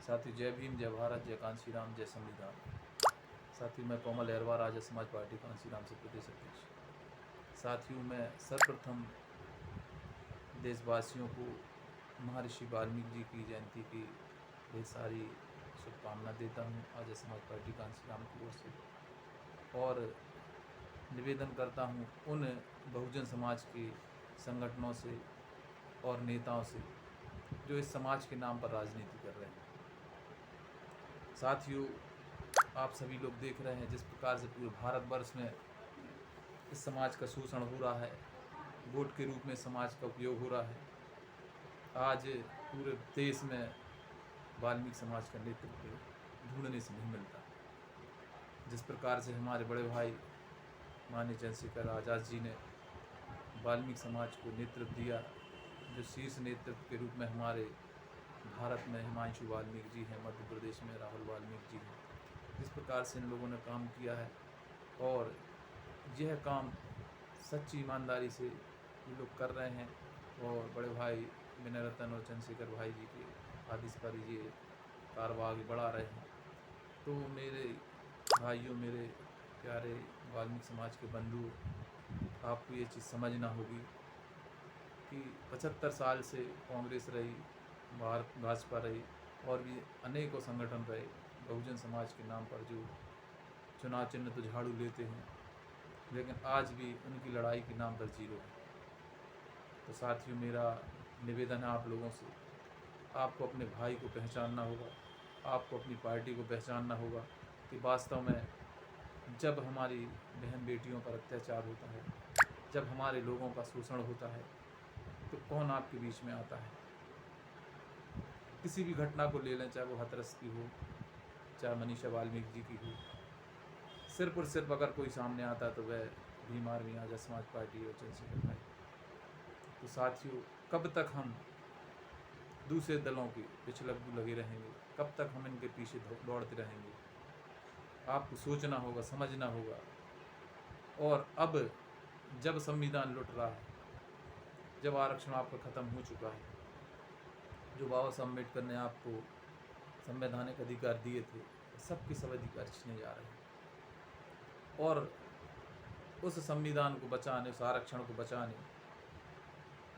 साथियों, जय भीम, जय भारत, जय कांशी राम, जय संविधान। साथियों, मैं कोमल अहरवार, आर्य समाज पार्टी कांशी राम से प्रदेश अध्यक्ष। साथियों, मैं सर्वप्रथम देशवासियों को महर्षि वाल्मीकि जी की जयंती की ढेर सारी शुभकामना देता हूँ आर्य समाज पार्टी कांशी राम की ओर से, और निवेदन करता हूँ उन बहुजन समाज के संगठनों से और नेताओं से जो इस समाज के नाम पर राजनीति कर रहे हैं। साथियों, आप सभी लोग देख रहे हैं जिस प्रकार से पूरे भारतवर्ष में इस समाज का शोषण हो रहा है, वोट के रूप में समाज का उपयोग हो रहा है। आज पूरे देश में वाल्मीकि समाज का नेतृत्व ढूंढने से नहीं मिलता। जिस प्रकार से हमारे बड़े भाई माननीय चंद्रशेखर आज़ाद जी ने वाल्मीकि समाज को नेतृत्व दिया, जो शीर्ष नेतृत्व के रूप में हमारे भारत में हिमांशु वाल्मीकि जी हैं, मध्य प्रदेश में राहुल वाल्मीकि जी हैं। जिस प्रकार से इन लोगों ने काम किया है, और यह काम सच्ची ईमानदारी से ये लोग कर रहे हैं, और बड़े भाई विनय रतन और चंद्रशेखर भाई जी के आदेश पर ये कारवा आगे बढ़ा रहे हैं। तो मेरे भाइयों, मेरे प्यारे वाल्मीकि समाज के बंधु, आपको ये चीज़ समझना होगी कि 75 साल से कांग्रेस रही, भाजपा रही, और भी अनेकों संगठन रहे बहुजन समाज के नाम पर, जो चुनाव चिन्ह तो झाड़ू लेते हैं, लेकिन आज भी उनकी लड़ाई के नाम पर जीरो है। तो साथियों, मेरा निवेदन है आप लोगों से, आपको अपने भाई को पहचानना होगा, आपको अपनी पार्टी को पहचानना होगा कि वास्तव में जब हमारी बहन बेटियों पर अत्याचार होता है, जब हमारे लोगों का शोषण होता है, तो कौन आपके बीच में आता है। किसी भी घटना को ले लें, चाहे वो हाथरस की हो, चाहे मनीषा वाल्मीकि जी की हो, सिर्फ और सिर्फ अगर कोई सामने आता है तो वह भीम आर्मी, आज़ाद समाज पार्टी और चंद्रशेखर भाई। तो साथियों, कब तक हम दूसरे दलों के पीछे लगे रहेंगे, कब तक हम इनके पीछे दौड़ते रहेंगे। आपको सोचना होगा, समझना होगा। और अब जब संविधान लुट रहा है, जब आरक्षण आपका ख़त्म हो चुका है, जो बाबा साहब अम्बेडकर ने आपको संवैधानिक अधिकार दिए थे, सबके सब अधिकार छीने जा रहे हैं। और उस संविधान को बचाने, उस आरक्षण को बचाने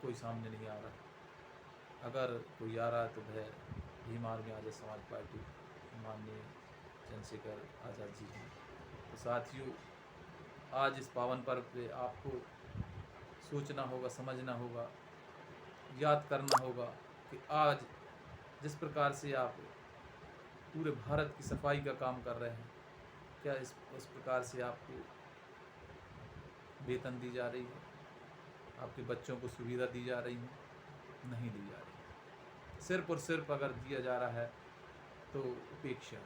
कोई सामने नहीं आ रहा। अगर कोई आ रहा है तो वह भीम आर्मी, आज़ाद समाज पार्टी, माननीय चंद्रशेखर आज़ाद जी हैं। तो साथियों, आज इस पावन पर्व पे आपको सोचना होगा, समझना होगा, याद करना होगा कि आज जिस प्रकार से आप पूरे भारत की सफाई का काम कर रहे हैं, क्या उस प्रकार से आपको वेतन दी जा रही है, आपके बच्चों को सुविधा दी जा रही है? नहीं दी जा रही। सिर्फ और सिर्फ अगर दिया जा रहा है तो उपेक्षा,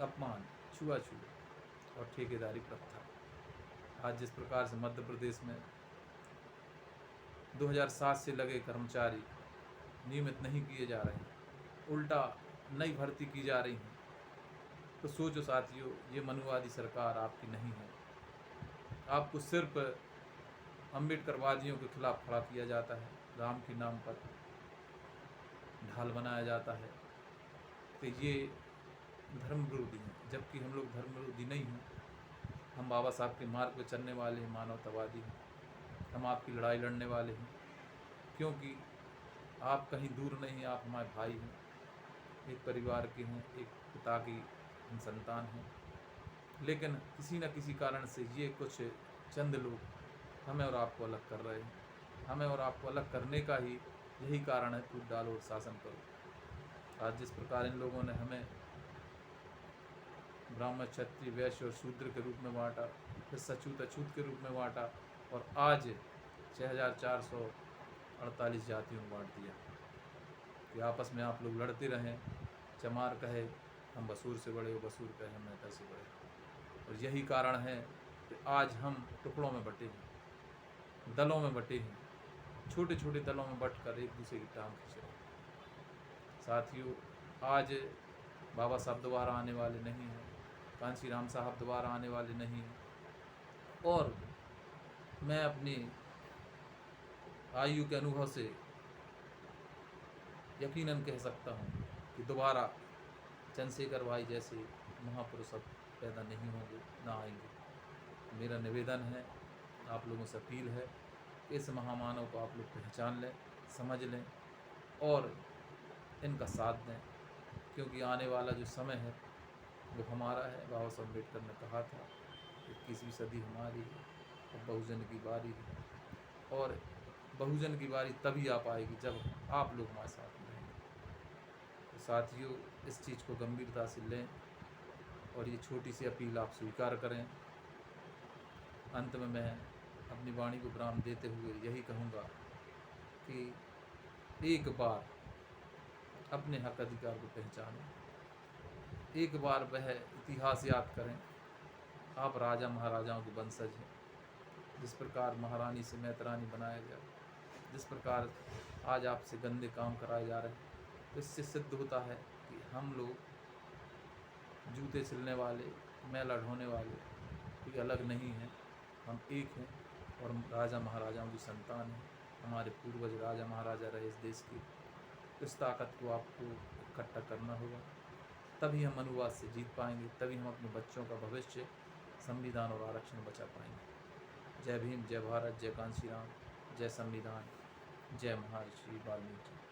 अपमान, छुआछूत और ठेकेदारी प्रथा। आज जिस प्रकार से मध्य प्रदेश में 2007 से लगे कर्मचारी नियमित नहीं किए जा रहे हैं, उल्टा नई भर्ती की जा रही हैं, तो सोचो साथियों, ये मनुवादी सरकार आपकी नहीं है। आपको सिर्फ अम्बेडकरवादियों के खिलाफ खड़ा किया जाता है, राम के नाम पर ढाल बनाया जाता है कि ये धर्म विरोधी हैं, जबकि हम लोग धर्म विरोधी नहीं हैं। हम बाबा साहब के मार्ग पर चलने वाले हैं, मानवतावादी हैं। हम आपकी लड़ाई लड़ने वाले हैं, क्योंकि आप कहीं दूर नहीं, आप हमारे भाई हैं, एक परिवार के हैं, एक पिता की हम संतान हैं। लेकिन किसी न किसी कारण से ये कुछ चंद लोग हमें और आपको अलग कर रहे हैं। हमें और आपको अलग करने का ही यही कारण है, फूट डालो और शासन करो। आज जिस प्रकार इन लोगों ने हमें ब्राह्मण, क्षत्रिय, वैश्य और शूद्र के रूप में बांटा, फिर सछूत अछूत के रूप में बांटा, और आज 6448 जातियों में बांट दिया कि आपस में आप लोग लड़ते रहें। चमार कहे हम बसूर से बड़े हो, बसूर कहे हम मेहता से बड़े। और यही कारण है कि आज हम टुकड़ों में बटे हैं, दलों में बटे हैं, छोटे छोटे दलों में बटकर एक दूसरे की टांग खींच रहे हैं। साथियों, आज बाबा साहब दोबारा आने वाले नहीं हैं, कांशी राम साहब दोबारा आने वाले नहीं हैं, और मैं अपनी आयु के अनुभव से यकीनन कह सकता हूँ कि दोबारा चंद्रशेखर भाई जैसे महापुरुष अब पैदा नहीं होंगे, ना आएंगे। मेरा निवेदन है, आप लोगों से अपील है कि इस महामानव को आप लोग पहचान लें, समझ लें और इनका साथ दें, क्योंकि आने वाला जो समय है वो हमारा है। बाबा साहब अम्बेडकर ने कहा था 21वीं सदी हमारी है और बहुजन की बारी है, और बहुजन की बारी तभी आ पाएगी जब आप लोग हमारे साथ में रहेंगे। तो साथियों, इस चीज़ को गंभीरता से लें और ये छोटी सी अपील आप स्वीकार करें। अंत में मैं अपनी वाणी को विराम देते हुए यही कहूँगा कि एक बार अपने हक अधिकार को पहचानें, एक बार वह इतिहास याद करें। आप राजा महाराजाओं के वंशज हैं। जिस प्रकार महारानी से मैतरानी बनाया गया, जिस प्रकार आज आपसे गंदे काम कराए जा रहे हैं, तो इससे सिद्ध होता है कि हम लोग जूते सिलने वाले, मैला ढोने वाले कोई अलग नहीं हैं। हम एक हैं और हम राजा महाराजाओं की संतान हैं। हमारे पूर्वज राजा महाराजा रहे इस देश के। इस ताकत को आपको इकट्ठा करना होगा, तभी हम अनुवाद से जीत पाएंगे, तभी हम अपने बच्चों का भविष्य, संविधान और आरक्षण बचा पाएंगे। जय भीम, जय भारत, जय कांशीराम, जय संविधान, जय महर्षि वाल्मीकि।